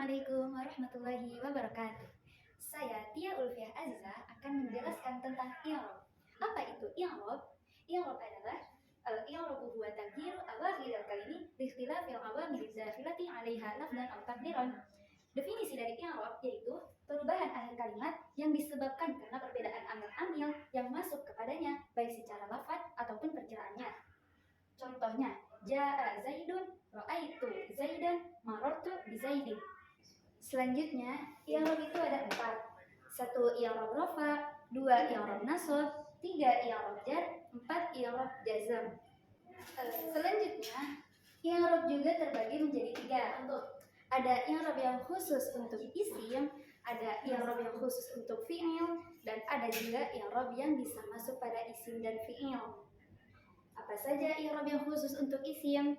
Assalamualaikum warahmatullahi wabarakatuh. Saya Tia Ulfiah Azizah akan menjelaskan tentang i'rab. Apa itu i'rab? I'rab adalah al-i'rab huwa taghyiru awakhir al-kalimi bi ikhtilafil awamil dakhilati 'alaiha lafdhan aw taqdiran. Definisi dari i'rab yaitu perubahan akhir kalimat yang disebabkan karena perbedaan amil-amil yang masuk kepadanya baik secara lafaz ataupun perkiraannya. Contohnya, Ja'a Zaidun, Ra'aitu Zaidan, Marartu bi Zaidin. Selanjutnya, i'rab itu ada 4. 1 i'rab rafa, 2 i'rab nasab, 3 i'rab jar, 4 i'rab jazm. Selanjutnya, i'rab juga terbagi menjadi 3. Ada i'rab yang khusus untuk isim, ada i'rab yang khusus untuk fi'il, dan ada juga i'rab yang bisa masuk pada isim dan fi'il. Apa saja i'rab yang khusus untuk isim?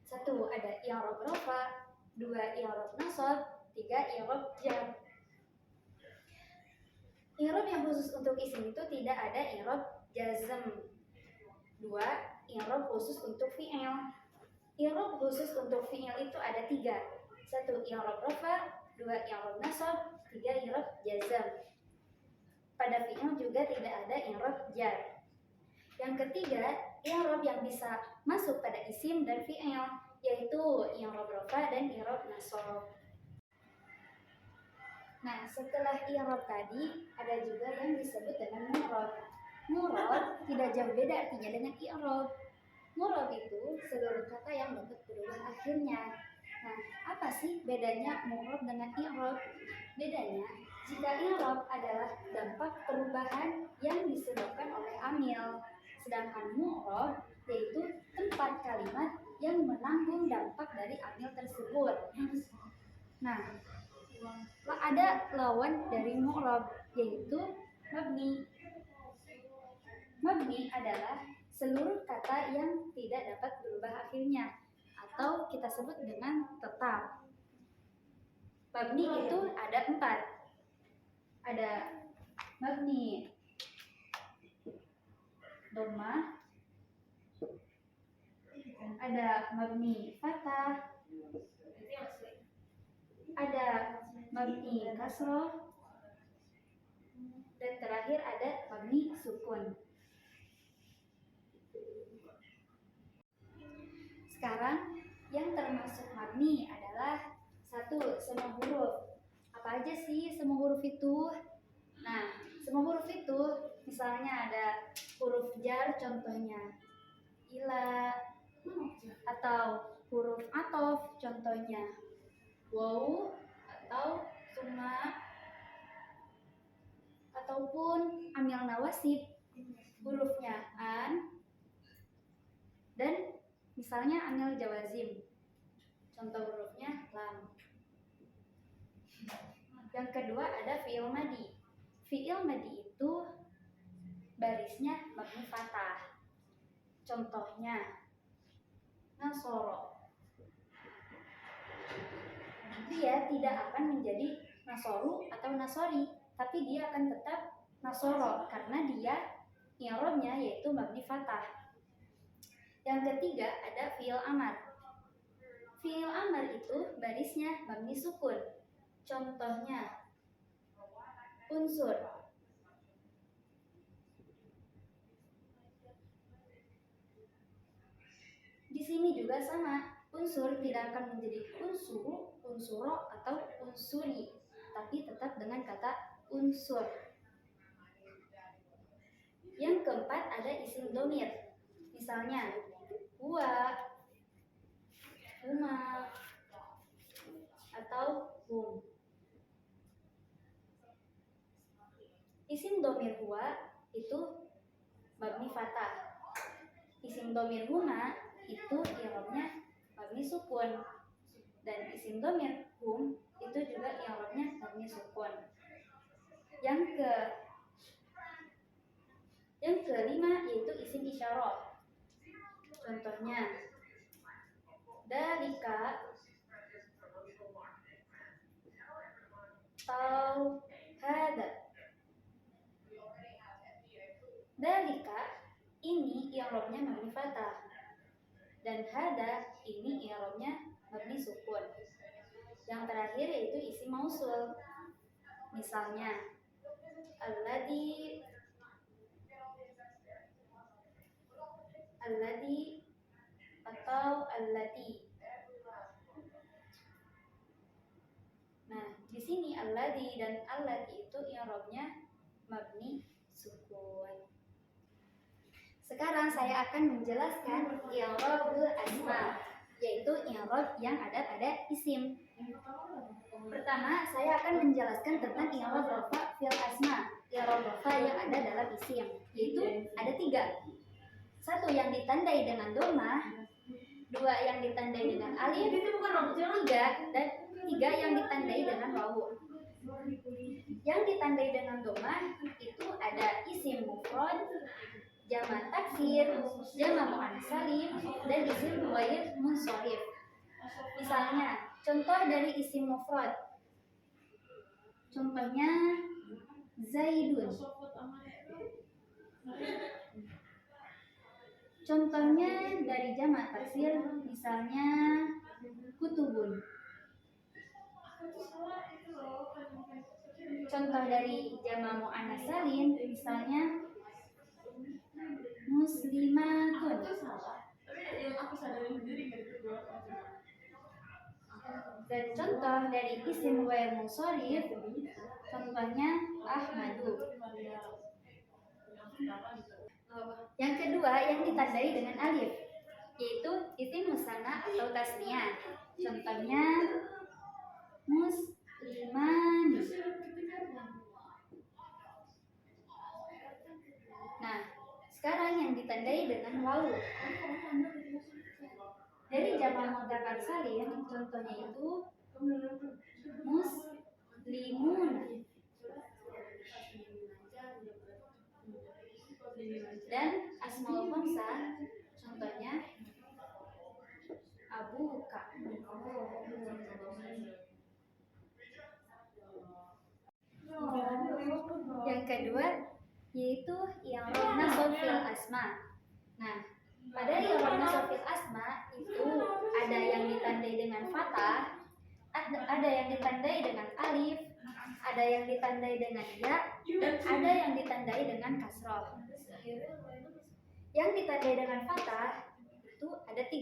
1 ada i'rab rafa, 2 i'rab nasab, 3 i'rab jar. I'rab yang khusus untuk isim itu tidak ada i'rab jazm. 2 i'rab khusus untuk fi'il. I'rab khusus untuk fi'il itu ada 3. 1 i'rab rafa, 2 i'rab nasab, 3 i'rab jazm. Pada fi'il juga tidak ada i'rab jar. Yang ketiga, i'rab yang bisa masuk pada isim dan fi'il, yaitu i'rab rafa dan i'rab nasab. Nah, setelah i'rab tadi, ada juga yang disebut dengan mu'rab. Mu'rab tidak jauh beda artinya dengan i'rab. Mu'rab itu seluruh kata yang dapat berubah akhirnya. Nah, apa sih bedanya mu'rab dengan i'rab? Bedanya, jika i'rab adalah dampak perubahan yang disebabkan oleh amil, sedangkan mu'rab yaitu tempat kalimat yang menanggung dampak dari amil tersebut. Nah, ada lawan dari mu'rab yaitu mabni. Mabni adalah seluruh kata yang tidak dapat berubah akhirnya atau kita sebut dengan tetap. Mabni itu ada 4. Ada mabni dhammah, ada mabni fathah, ada mabni kasroh, dan terakhir ada mabni sukun. Sekarang yang termasuk mabni adalah 1 semua huruf. Apa aja sih semua huruf itu? Nah, semua huruf itu misalnya ada huruf jar, contohnya ila, atau huruf atof, contohnya waw atau summa, ataupun amil nawasib, hurufnya an, dan misalnya amil jawazim, contoh hurufnya lam. Yang kedua ada fi'il madi. Fi'il madi itu barisnya mabni fathah. Contohnya nasoro. Dia tidak akan menjadi nasoru atau nasori, tapi dia akan tetap nasoro karena dia i'rabnya yaitu mabni fathah. Yang ketiga ada fi'il amar. Fi'il amar itu barisnya mabni sukun. Contohnya unsur. Di sini juga sama. Unsur tidak akan menjadi unsuru, unsuro, atau unsuri, tapi tetap dengan kata unsur. Yang keempat ada isim dhamir. Misalnya huwa, huma, atau hum. Isim dhamir huwa itu mabni fathah. Isim dhamir huma itu i'rabnya mabni sukun, dan isim dhamir hum itu juga i'rabnya mabni sukun. Yang kelima yaitu isim isyarah. Contohnya dalika atau hada. Dalika ini i'rabnya mabni fathah, dan hada ini i'rabnya mabni sukun. Yang terakhir yaitu isim mausul. Misalnya alladzi atau allati. Nah, di sini alladzi dan allati itu i'rabnya mabni sukun. Sekarang saya akan menjelaskan i'rabul asma, yaitu i'rab yang ada pada isim. Pertama, saya akan menjelaskan tentang i'rab rafa fil asma. I'rab rafa yang ada dalam isim, yaitu ada 3. 1 yang ditandai dengan dhammah, 2 yang ditandai dengan alif, 3 dan 3 yang ditandai dengan wawu. Yang ditandai dengan dhammah itu ada isim mufrad, jamak taksir, jamak muannats salim, dan isim ghair munsharif. Misalnya, contoh dari isim mufrad. Contohnya Zaidun. Contohnya dari jamak taksir, misalnya kutubun. Contoh dari jamak muannats salim, misalnya muslimatun. Dan contoh dari isim ghair munsharif, contohnya Ahmadu. Yang kedua yang ditandai dengan alif, yaitu isim musanna atau tasniyah. Contohnya muslimani. Nah, sekarang yang ditandai dengan wawu. Dari jamak mudzakkar salim, contohnya itu muslimun. Dan asmaul khamsah, contohnya abuka. Yang kedua yaitu i'rab nasab fil asma. Nah, pada i'rab nasab fil asma itu ada yang ditandai dengan fathah, ada yang ditandai dengan alif, ada yang ditandai dengan ya, dan ada yang ditandai dengan kasroh. Yang ditandai dengan fathah itu ada 3.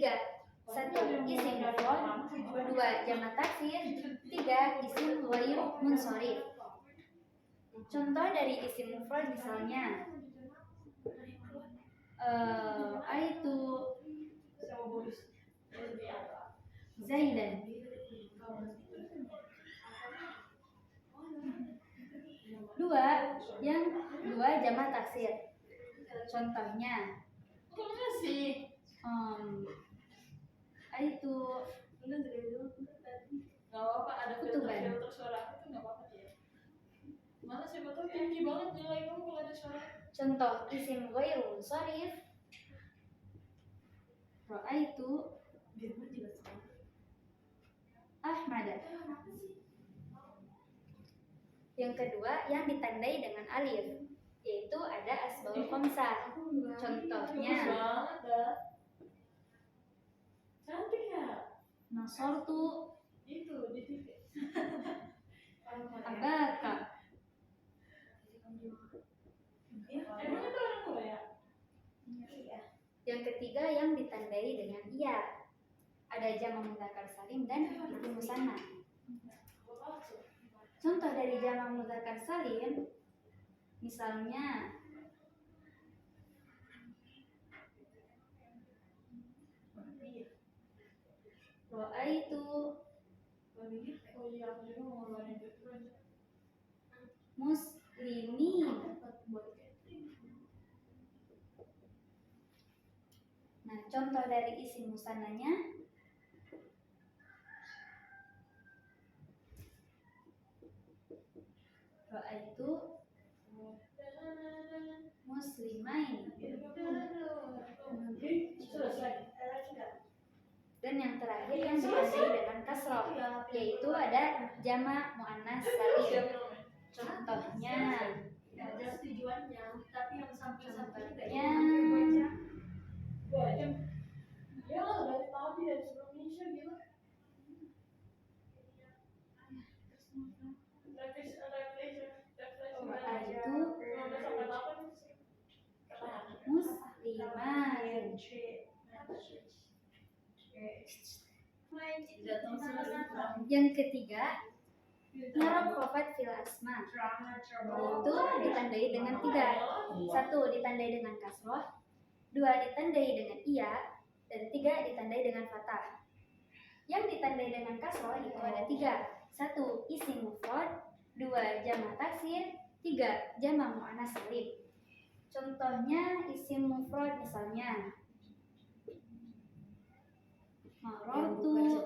1 isim mufrad, 2 jamak taksir, 3 isim ghair munsharif. Contoh dari isim mufrad misalnya aitu Zaidan. 2 yang 2 jamak taksir. Contohnya aitu kutuban. Contoh isim ghair munsharif, ra'aitu Ahmad. Yang kedua yang ditandai dengan alif, yaitu ada asmaul khamsah. Contohnya nasartu abaka. Yang ketiga yang ditandai dengan iya, ada jamak mudzakkar salim dan isim musanna. Contoh dari jamak mudzakkar salim misalnya ra'aitu muslimin. Nah, contoh dari isim musannanya ra'aitu muslimain. Dan yang terakhir yang ditandai dengan kasroh, yaitu ada jamak muannats salim. Contohnya Yang ketiga, i'rab khafat fil asma, itu ditandai dengan 3. 1 ditandai dengan kasroh, 2 ditandai dengan iya, dan 3 ditandai dengan fathah. Yang ditandai dengan kasroh itu ada 3. 1 isim mufrad, 2 jamak taksir, 3 jamak muannats salim. Contohnya isim mufrad misalnya marartu,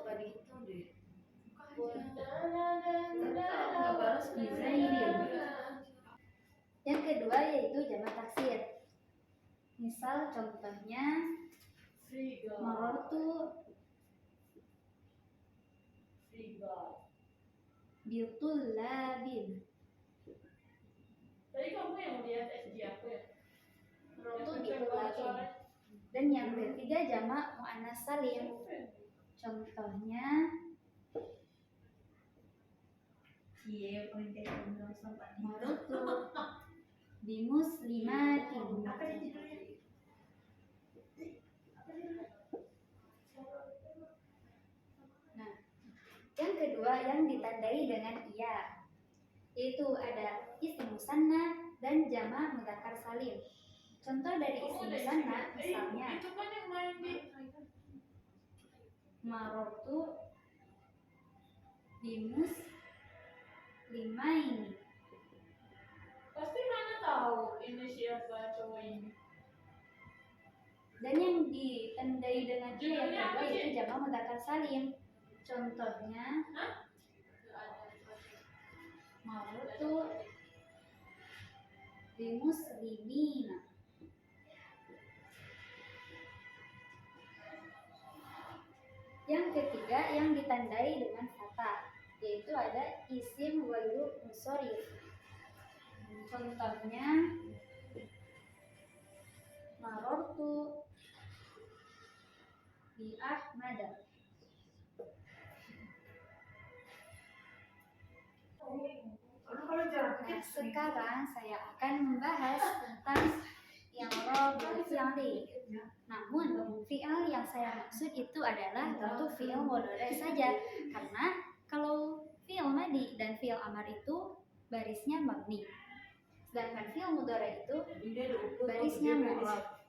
yang kedua yaitu jamak taksir. Misal contohnya marartu bitul labin. Tadi kamu yang lihat SD aku ya? Marartu bitul labin. Dan yang ketiga jamak muannats salim. Contohnya marartu bimuslimatin. Nah, yang kedua yang ditandai dengan iya, yaitu ada isim musanna dan jamak mudzakkar salim. Contoh dari isim musanna misalnya Itu kan yang main di marartu bimuslimaini. pasti mana tahu ini siapa cowok ini. Dan yang ditandai dengan iya yang Judulnya apa kedua sih? yaitu jamak mudzakkar salim. Contohnya marartu bimuslimina. Yang ketiga yang ditandai dengan fathah, yaitu ada isim ghairu munsharif. Contohnya marartu bi Ahmad. Nah, sekarang saya akan membahas tentang i'rab fi'li. Namun fi'il yang saya maksud itu adalah untuk fi'il mudhari saja, karena kalau fi'il madhi dan fi'il amar itu barisnya mabni, sedangkan fi'il mudhari itu barisnya mu'rab.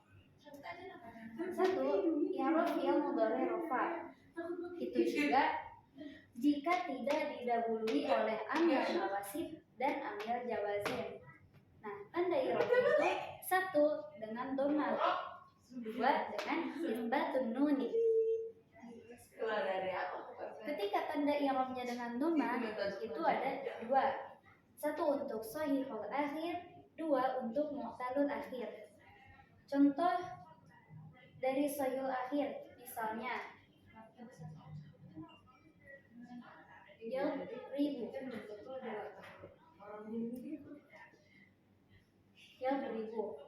1 i'rab fi'il mudhari rafa, itu juga jika tidak didahului oleh amil nawasib dan amil jawazim. Nah, tanda i'rab itu 1 dengan dhammah, 2 dengan isbatun nuni. Ketika tanda i'rabnya dengan dhammah itu ada 2. 1 untuk shahihul akhir, 2 untuk mu'talul akhir. Contoh dari shahihul akhir misalnya yadribu.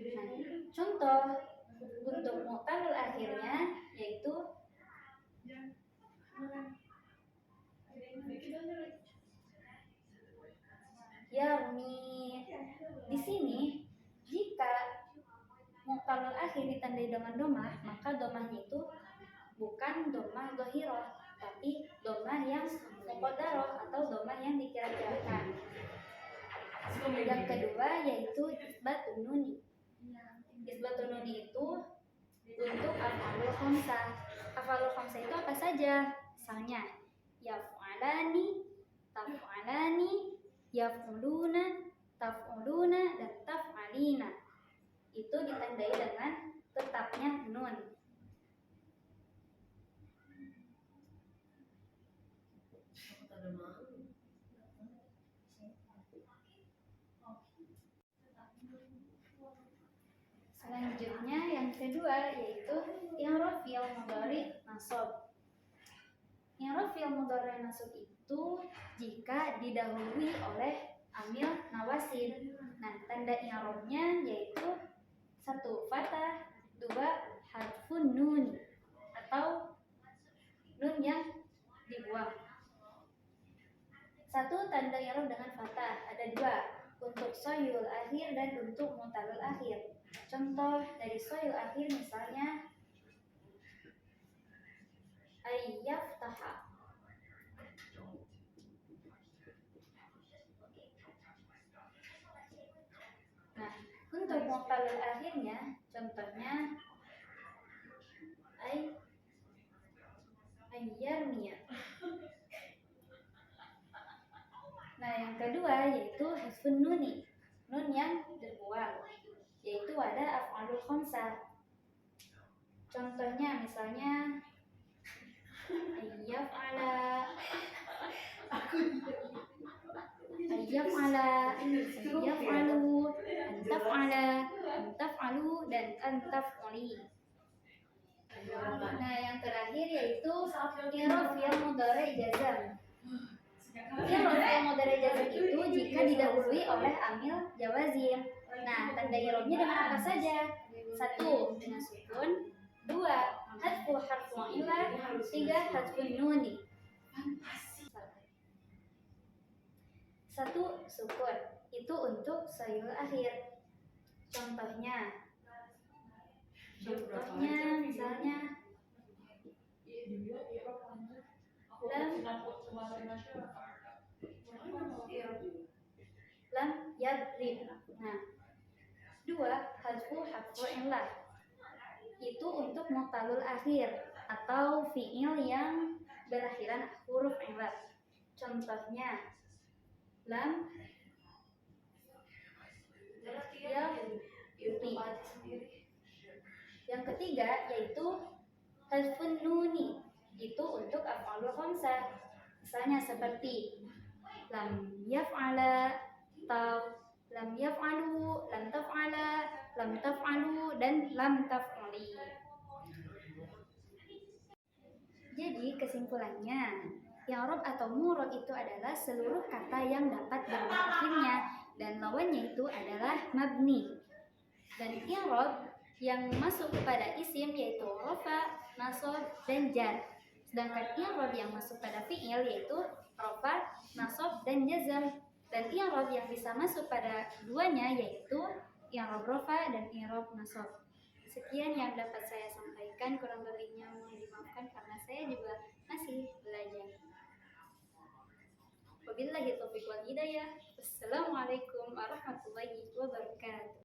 Nah, contoh untuk mu'talul akhirnya yaitu yarmi. Di sini jika mu'talul akhir ditandai dengan dhammah, maka dhammahnya itu bukan dhammah dhahirah, tapi dhammah yang muqaddarah atau dhammah yang dikira-kirakan. Yang kedua yaitu isbatun nuni. Isbatun nuni itu untuk af'alul khamsah. Af'alul khamsah itu apa saja? Misalnya yaf'alani, taf'alani, yaf'uluna, taf'uluna, dan taf'alina. Itu ditandai dengan tetapnya nun. Selanjutnya yang kedua yaitu i'rab fi'il mudhari nasab. I'rab fi'il mudhari nasab itu jika didahului oleh amil nawasib. Nah, tanda i'rabnya yaitu 1 fathah, 2 harfun nun atau nun yang dibuang. 1 tanda i'rab dengan fathah ada 2 untuk shahihul akhir dan untuk mu'talul akhir. Contoh dari shahihul akhir misalnya ayyaftaha. Nah, untuk muqallal akhirnya contohnya ayyarmiya. Nah, yang kedua yaitu hasfun nuni, nun yang terbuang, yaitu ada af'alul khamsah. Contohnya misalnya ayyaf'ala, ayyaf'ala, ayyaf'alu, antaf'ala, antaf'alu, dan antaf'uli. Nah, yang terakhir yaitu i'rab yang mudhari' jazam. I'rab yang mudhari' jazam itu jika didahului oleh amil jawazim. Nah, tanda i'rabnya dengan apa saja? 1. Dengan sukun. 2. Hadfu harfu ilah. 3. Hadfun nuni. 1. Sukun. Itu untuk sayul akhir. Contohnya misalnya lam yadrib. Nah, 2. Hadfu harfu ilah. Itu untuk muqallal akhir atau fi'il yang berakhiran huruf ilah. Contohnya lam yadrib. Yang ketiga yaitu hadfun nuni. Itu untuk af'alul khamsah. Misalnya seperti lam yaf'ala, lam yaf'alu, lam taf'ala, lam taf'alu, dan lam taf'uli. Jadi kesimpulannya, i'rab atau mu'rab itu adalah seluruh kata yang dapat berubah akhirnya dan lawannya itu adalah mabni. Dan i'rab yang masuk kepada isim yaitu rafa, nasab, dan jar. Sedangkan i'rab yang masuk pada fi'il yaitu rafa, nasab, dan jazam. Dan i'rab yang bisa masuk pada keduanya yaitu i'rab rafa dan i'rab nasab. Sekian yang dapat saya sampaikan, kurang lebihnya mohon dimaafkan karena saya juga masih belajar. Wabillahi taufiq wal hidayah. Wassalamualaikum warahmatullahi wabarakatuh.